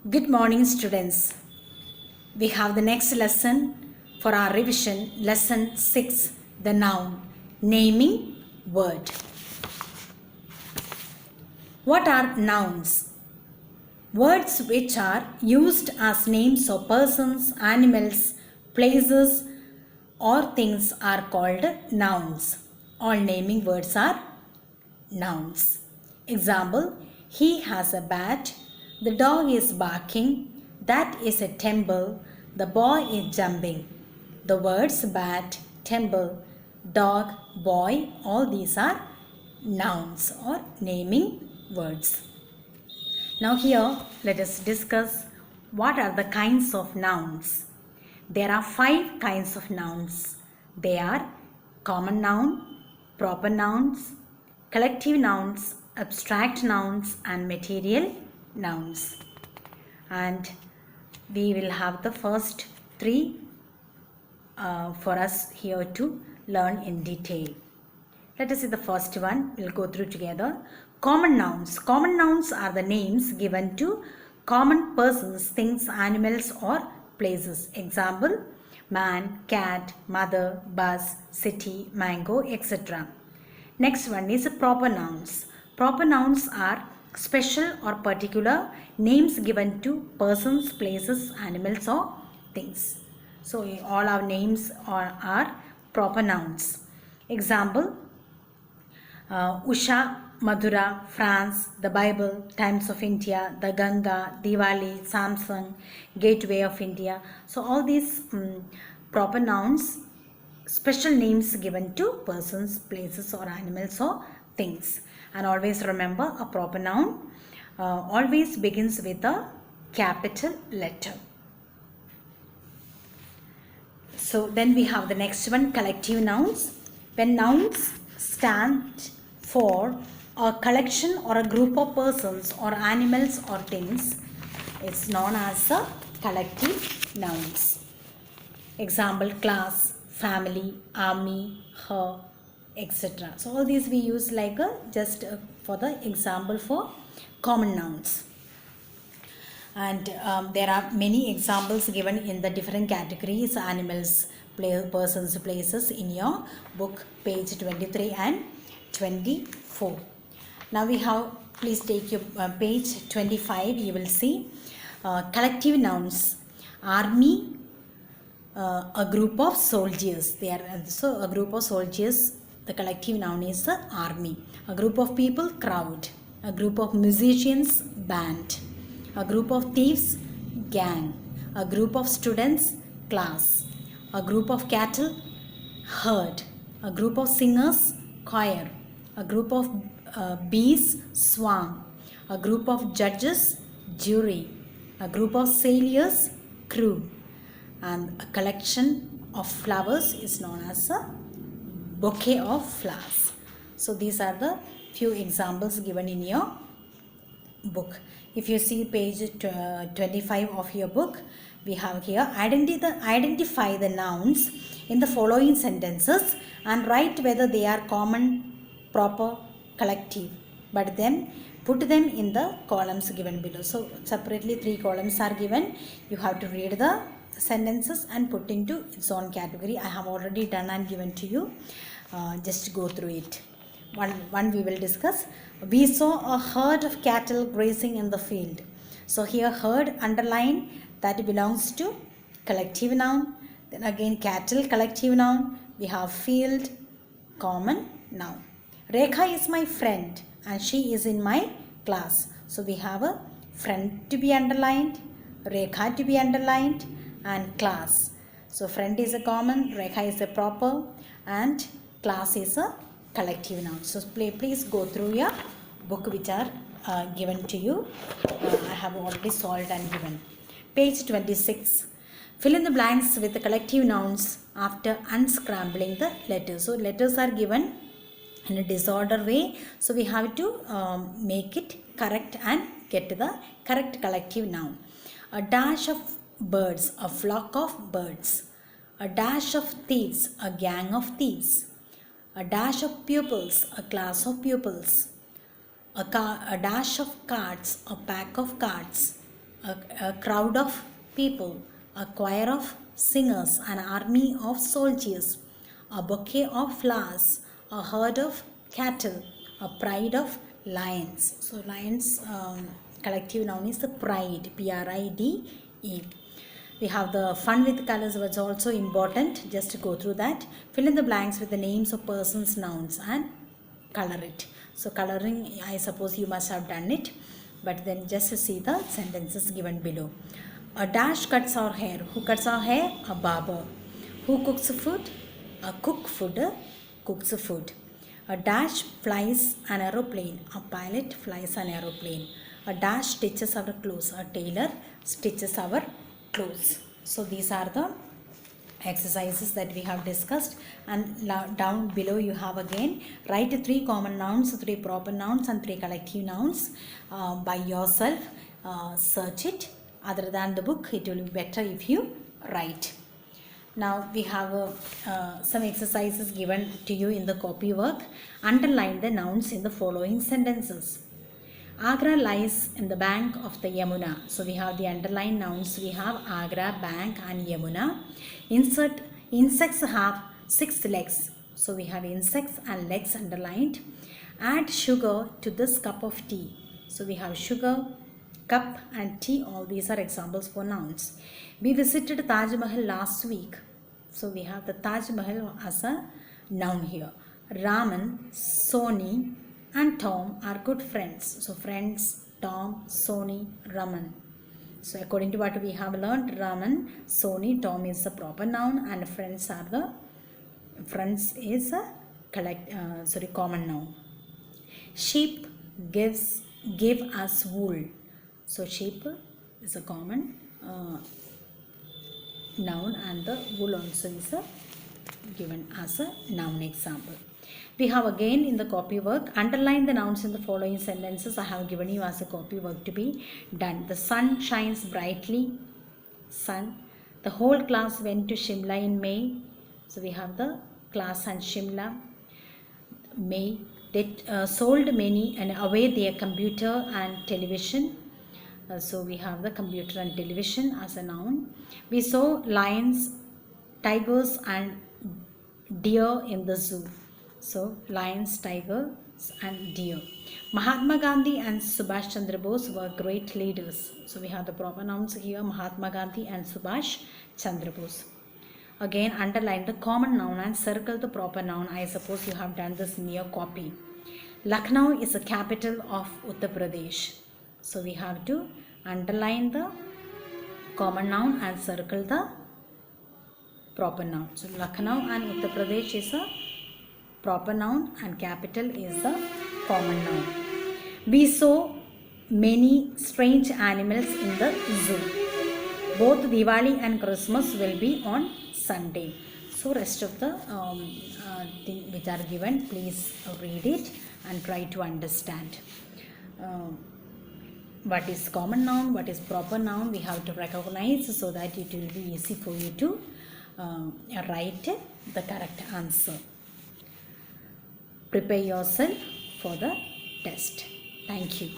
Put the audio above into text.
Good morning, students. We have the next lesson for our revision, lesson 6, the noun, naming word. What are nouns? Words which are used as names of persons, animals, places, or things are called nouns. All naming words are nouns. Example, he has a bat, the dog is barking, that is a temple, the boy is jumping. The words bat, temple, dog, boy, all these are nouns or naming words. Now here let us discuss what are the kinds of nouns. There are 5 kinds of nouns. They are common noun, proper nouns, collective nouns, abstract nouns and material nouns. And we will have the first 3 for us here to learn in detail. Let us see the first one. We'll go through together. Common nouns. Common nouns are the names given to common persons, things, animals or places. Example, man, cat, mother, bus, city, mango, etc. Next one is proper nouns. Proper nouns are special or particular names given to persons, places, animals or things. So all our names are proper nouns. Example, Usha, Madura, France, the Bible, Times of India, the Ganga, Diwali, Samsung, Gateway of India. So all these proper nouns, special names given to persons, places or animals or things. And always remember, a proper noun always begins with a capital letter. So then we have the next one, collective nouns. When nouns stand for a collection or a group of persons or animals or things, it's known as a collective nouns. Example, class, family, army, her, etc. So all these we use like just for the example for common nouns. And there are many examples given in the different categories, animals, persons, places in your book, page 23 and 24. Now we have, please take your page 25, you will see collective nouns. Army, a group of soldiers. They are so a group of soldiers. The collective noun is army. A group of people, crowd. A group of musicians, band. A group of thieves, gang. A group of students, class. A group of cattle, herd. A group of singers, choir. A group of bees, swarm. A group of judges, jury. A group of sailors, crew. And a collection of flowers is known as a bouquet of flowers. So these are the few examples given in your book. If you see page 25 of your book, we have here identify the nouns in the following sentences and write whether they are common, proper, collective, but then put them in the columns given below. So separately 3 columns are given. You have to read the sentences and put into its own category. I have already done and given to you. Just go through it. One we will discuss. We saw a herd of cattle grazing in the field. So here herd underline, that belongs to collective noun. Then again cattle, collective noun. We have field, common noun. Rekha is my friend and she is in my class. So we have a friend to be underlined, Rekha to be underlined and class. So friend is a common, Rekha is a proper and class is a collective noun. So please go through your book which are given to you. I have already solved and given. Page 26. Fill in the blanks with the collective nouns after unscrambling the letters. So letters are given in a disorder way. So we have to make it correct and get to the correct collective noun. A dash of birds, a flock of birds. A dash of thieves, a gang of thieves. A dash of pupils, a class of pupils. A dash of cards, a pack of cards. a crowd of people, a choir of singers, an army of soldiers, a bouquet of flowers, a herd of cattle, a pride of lions. So lions collective noun is the pride, Pride. We have the fun with colors, which is also important. Just to go through that. Fill in the blanks with the names of persons, nouns, and color it. So coloring, I suppose you must have done it, but then just see the sentences given below. A dash cuts our hair. Who cuts our hair? A barber. Who cooks food? A cook food cooks food. A dash flies an aeroplane. A pilot flies an aeroplane. A dash stitches our clothes. A tailor stitches our clothes. So these are the exercises that we have discussed, and down below you have again write 3 common nouns, 3 proper nouns, and 3 collective nouns by yourself. Search it. Other than the book, it will be better if you write. Now we have some exercises given to you in the copy work. Underline the nouns in the following sentences. Agra lies in the bank of the Yamuna. So we have the underlined nouns. We have Agra, bank, and Yamuna. Insects have 6 legs. So we have insects and legs underlined. Add sugar to this cup of tea. So we have sugar, cup, and tea. All these are examples for nouns. We visited Taj Mahal last week. So we have the Taj Mahal as a noun here. Raman, Sony, and Tom are good friends. So friends, Tom, Sony, Raman. So according to what we have learned, Raman, Sony, Tom is the proper noun, and friends is a common noun. Sheep give us wool. So sheep is a common noun, and the wool also is given as a noun example. We have again in the copy work, underline the nouns in the following sentences. I have given you as a copy work to be done. The sun shines brightly. Sun. The whole class went to Shimla in May. So we have the class and Shimla. May. They sold many and away their computer and television. So we have the computer and television as a noun. We saw lions, tigers, and deer in the zoo. So lions, tigers, and deer. Mahatma Gandhi and Subhash Chandra Bose were great leaders. So we have the proper nouns here, Mahatma Gandhi and Subhash Chandra Bose. Again, underline the common noun and circle the proper noun. I suppose you have done this in your copy. Lucknow is the capital of Uttar Pradesh. So we have to underline the common noun and circle the proper noun. So Lucknow and Uttar Pradesh is a proper noun and capital is a common noun. We saw many strange animals in the zoo. Both Diwali and Christmas will be on Sunday. So rest of the things which are given, please read it and try to understand. What is common noun, what is proper noun, we have to recognize so that it will be easy for you to write the correct answer. Prepare yourself for the test. Thank you.